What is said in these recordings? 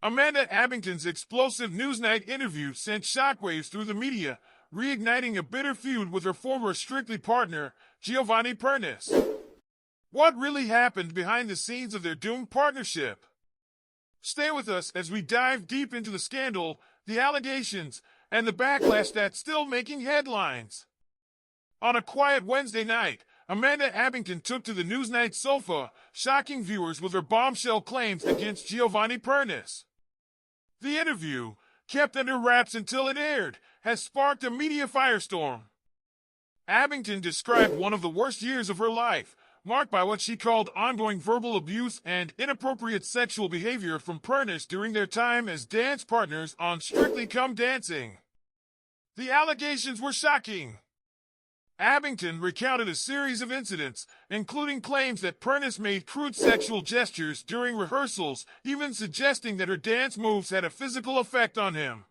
Amanda Abbington's explosive Newsnight interview sent shockwaves through the media, reigniting a bitter feud with her former Strictly partner, Giovanni Pernice. What really happened behind the scenes of their doomed partnership? Stay with us as we dive deep into the scandal, the allegations, and the backlash that's still making headlines. On a quiet Wednesday night, Amanda Abbington took to the Newsnight sofa, shocking viewers with her bombshell claims against Giovanni Pernice. The interview, kept under wraps until it aired, has sparked a media firestorm. Abbington described one of the worst years of her life, marked by what she called ongoing verbal abuse and inappropriate sexual behavior from Pernice during their time as dance partners on Strictly Come Dancing. The allegations were shocking. Abbington recounted a series of incidents, including claims that Pernice made crude sexual gestures during rehearsals, even suggesting that her dance moves had a physical effect on him.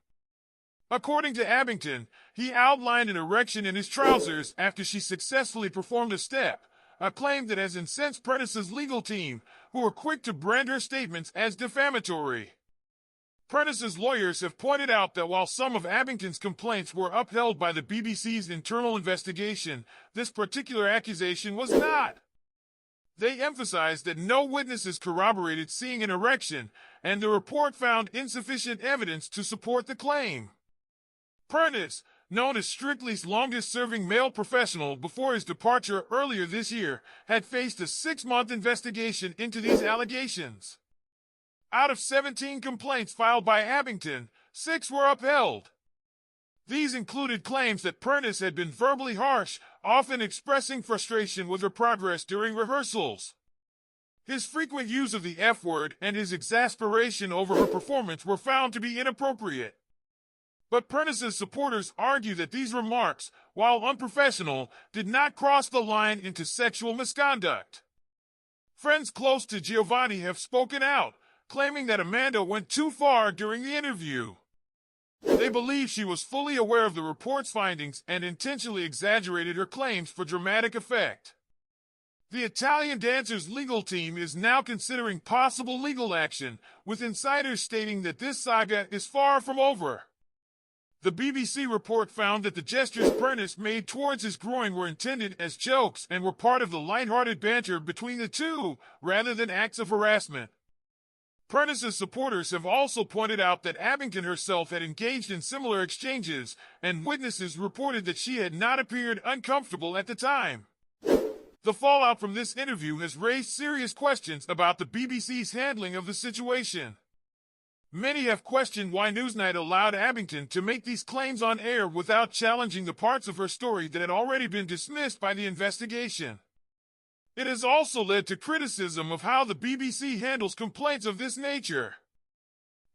According to Abbington, he outlined an erection in his trousers after she successfully performed a step, a claim that has incensed Pernice's legal team, who were quick to brand her statements as defamatory. Pernice's lawyers have pointed out that while some of Abbington's complaints were upheld by the BBC's internal investigation, this particular accusation was not. They emphasized that no witnesses corroborated seeing an erection, and the report found insufficient evidence to support the claim. Pernice, known as Strictly's longest-serving male professional before his departure earlier this year, had faced a 6-month investigation into these allegations. Out of 17 complaints filed by Abbington, 6 were upheld. These included claims that Pernice had been verbally harsh, often expressing frustration with her progress during rehearsals. His frequent use of the F-word and his exasperation over her performance were found to be inappropriate. But Pernice's supporters argue that these remarks, while unprofessional, did not cross the line into sexual misconduct. Friends close to Giovanni have spoken out, claiming that Amanda went too far during the interview. They believe she was fully aware of the report's findings and intentionally exaggerated her claims for dramatic effect. The Italian dancer's legal team is now considering possible legal action, with insiders stating that this saga is far from over. The BBC report found that the gestures Pernice made towards his groin were intended as jokes and were part of the lighthearted banter between the two, rather than acts of harassment. Pernice's supporters have also pointed out that Abbington herself had engaged in similar exchanges, and witnesses reported that she had not appeared uncomfortable at the time. The fallout from this interview has raised serious questions about the BBC's handling of the situation. Many have questioned why Newsnight allowed Abbington to make these claims on air without challenging the parts of her story that had already been dismissed by the investigation. It has also led to criticism of how the BBC handles complaints of this nature.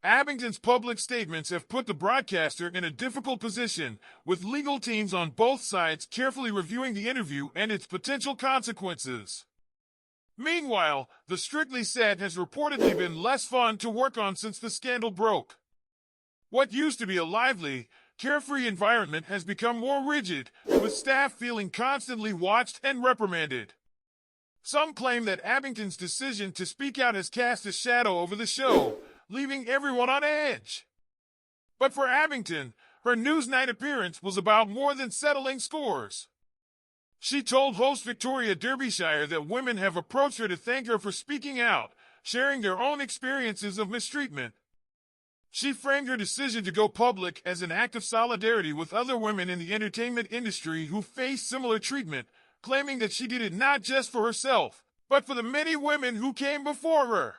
Abbington's public statements have put the broadcaster in a difficult position, with legal teams on both sides carefully reviewing the interview and its potential consequences. Meanwhile, the Strictly set has reportedly been less fun to work on since the scandal broke. What used to be a lively, carefree environment has become more rigid, with staff feeling constantly watched and reprimanded. Some claim that Abbington's decision to speak out has cast a shadow over the show, leaving everyone on edge. But for Abbington, her Newsnight appearance was about more than settling scores. She told host Victoria Derbyshire that women have approached her to thank her for speaking out, sharing their own experiences of mistreatment. She framed her decision to go public as an act of solidarity with other women in the entertainment industry who face similar treatment, claiming that she did it not just for herself, but for the many women who came before her.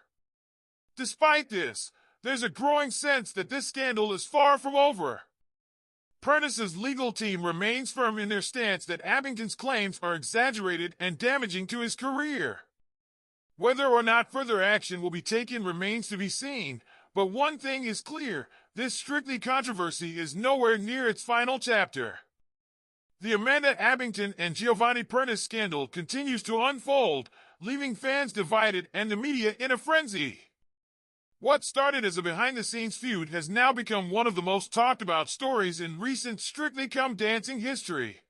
Despite this, there's a growing sense that this scandal is far from over. Pernice's legal team remains firm in their stance that Abbington's claims are exaggerated and damaging to his career. Whether or not further action will be taken remains to be seen, but one thing is clear, this Strictly controversy is nowhere near its final chapter. The Amanda Abbington and Giovanni Pernice scandal continues to unfold, leaving fans divided and the media in a frenzy. What started as a behind-the-scenes feud has now become one of the most talked-about stories in recent Strictly Come Dancing history.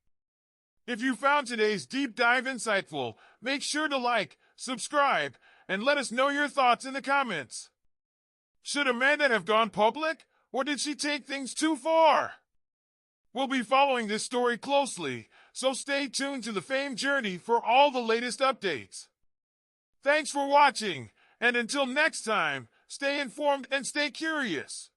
If you found today's deep dive insightful, make sure to like, subscribe, and let us know your thoughts in the comments. Should Amanda have gone public, or did she take things too far? We'll be following this story closely, so stay tuned to the Fame Journey for all the latest updates. Thanks for watching, and until next time, stay informed and stay curious.